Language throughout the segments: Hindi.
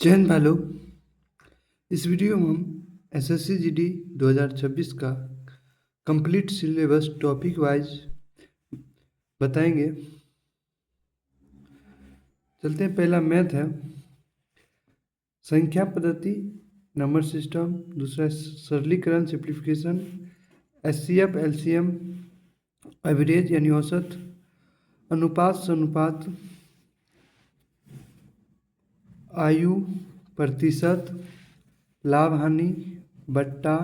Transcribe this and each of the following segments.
जय हिंद भाई लोग। इस वीडियो में हम एसएससी जीडी 2026 का कंप्लीट सिलेबस टॉपिक वाइज बताएंगे। चलते हैं। पहला मैथ है, संख्या पद्धति, नंबर सिस्टम। दूसरा सरलीकरण सिंप्लीफिकेशन, एचसीएफ एलसीएम, एवरेज यानी औसत, अनुपात से अनुपात, आयु, प्रतिशत, लाभ हानि, बट्टा,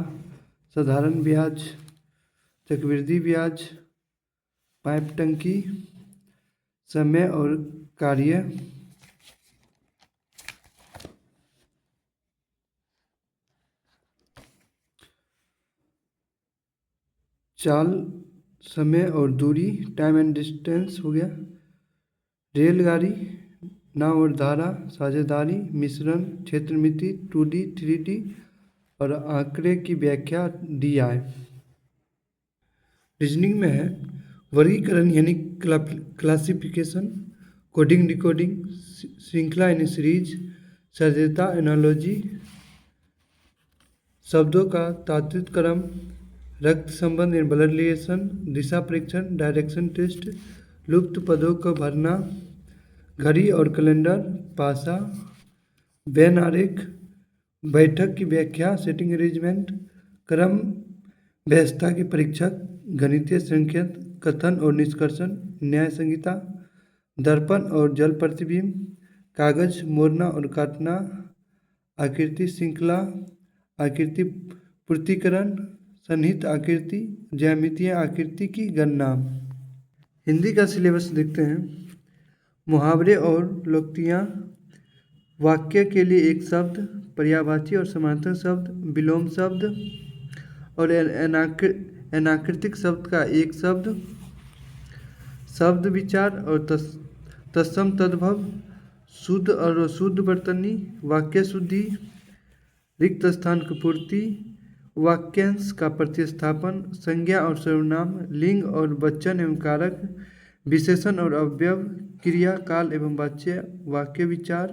साधारण ब्याज, चक्रवृद्धि ब्याज, पाइप टंकी, समय और कार्य, चाल, समय और दूरी, टाइम एंड डिस्टेंस हो गया, रेलगाड़ी, नाव और धारा, साझेदारी, मिश्रण, क्षेत्रमिति, 2D 3D और आंकड़े की व्याख्या DI। रीजनिंग में है वर्गीकरण यानी क्लासिफिकेशन, कोडिंग डिकोडिंग, श्रृंखला यानी सीरीज, सदस्यता एनालॉजी, शब्दों का तात्विक क्रम, रक्त संबंध यानी ब्लड रिलेशन, दिशा परीक्षण, डायरेक्शन टेस्ट, लुप्त पदों को भरना, घड़ी और कैलेंडर, पासा, वेन आरेख, बैठक की व्याख्या, सेटिंग अरेंजमेंट, क्रम व्यवस्था की परीक्षक, गणितीय संकेत, कथन और निष्कर्षण, न्याय संहिता, दर्पण और जल प्रतिबिंब, कागज मोड़ना और काटना, आकृति श्रृंखला, आकृति पूर्तिकरण, सन्निहित आकृति, ज्यामितीय आकृति की गणना। हिंदी का सिलेबस देखते हैं। मुहावरे और लोकोक्तियाँ, वाक्य के लिए एक शब्द, पर्यायवाची और समानार्थक शब्द, विलोम शब्द और अनाकृतिक शब्द का एक शब्द, शब्द विचार और तत्सम तद्भव, शुद्ध और अशुद्ध वर्तनी, वाक्य शुद्धि, रिक्त स्थान की पूर्ति, वाक्यांश का प्रतिस्थापन, संज्ञा और सर्वनाम, लिंग और वचन एवं कारक, विशेषण और अव्यय, क्रिया काल एवं वाच्य, वाक्य विचार,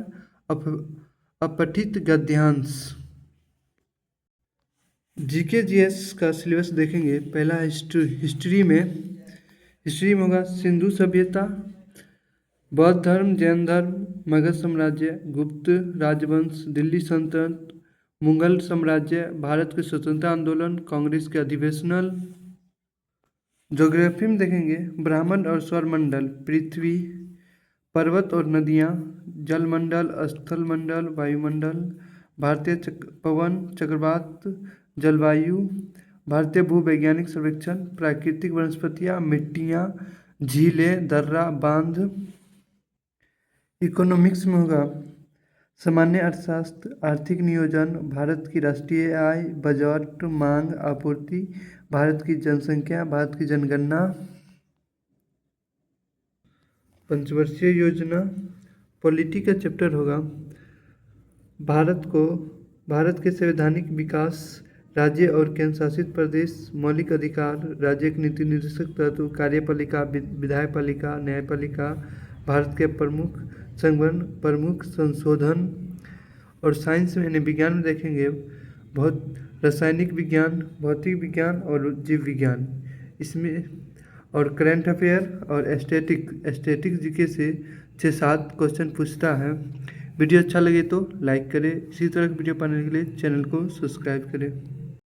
अपठित गद्यांश। जीके जीएस का सिलेबस देखेंगे। पहला हिस्ट्री में होगा सिंधु सभ्यता, बौद्ध धर्म, जैन धर्म, मगध साम्राज्य, गुप्त राजवंश, दिल्ली सल्तनत, मुगल साम्राज्य, भारत के स्वतंत्रता आंदोलन, कांग्रेस के अधिवेशनल। ज्योग्राफी में देखेंगे ब्रह्मांड और सौरमंडल, पृथ्वी, पर्वत और नदियाँ, जलमंडल, स्थलमंडल, वायुमंडल, भारतीय पवन चक्रवात, जलवायु, भारतीय भूवैज्ञानिक सर्वेक्षण, प्राकृतिक वनस्पतियाँ, मिट्टियाँ, झीलें, दर्रा, बांध। इकोनॉमिक्स में होगा सामान्य अर्थशास्त्र, आर्थिक नियोजन, भारत की राष्ट्रीय आय, बजट, मांग, आपूर्ति, भारत की जनसंख्या, भारत की जनगणना, पंचवर्षीय योजना। पॉलिटी का चैप्टर होगा भारत के संवैधानिक विकास, राज्य और केंद्र शासित प्रदेश, मौलिक अधिकार, राज्य के नीति निर्देशक तत्व, कार्यपालिका, विधायपालिका, न्यायपालिका, भारत के प्रमुख संगठन, प्रमुख संशोधन। और साइंस में यानी विज्ञान में देखेंगे बहुत रासायनिक विज्ञान, भौतिक विज्ञान और जीव विज्ञान इसमें, और करंट अफेयर और एस्थेटिक जीके से 6-7 क्वेश्चन पूछता है। वीडियो अच्छा लगे तो लाइक करें। इसी तरह की वीडियो पाने के लिए चैनल को सब्सक्राइब करें।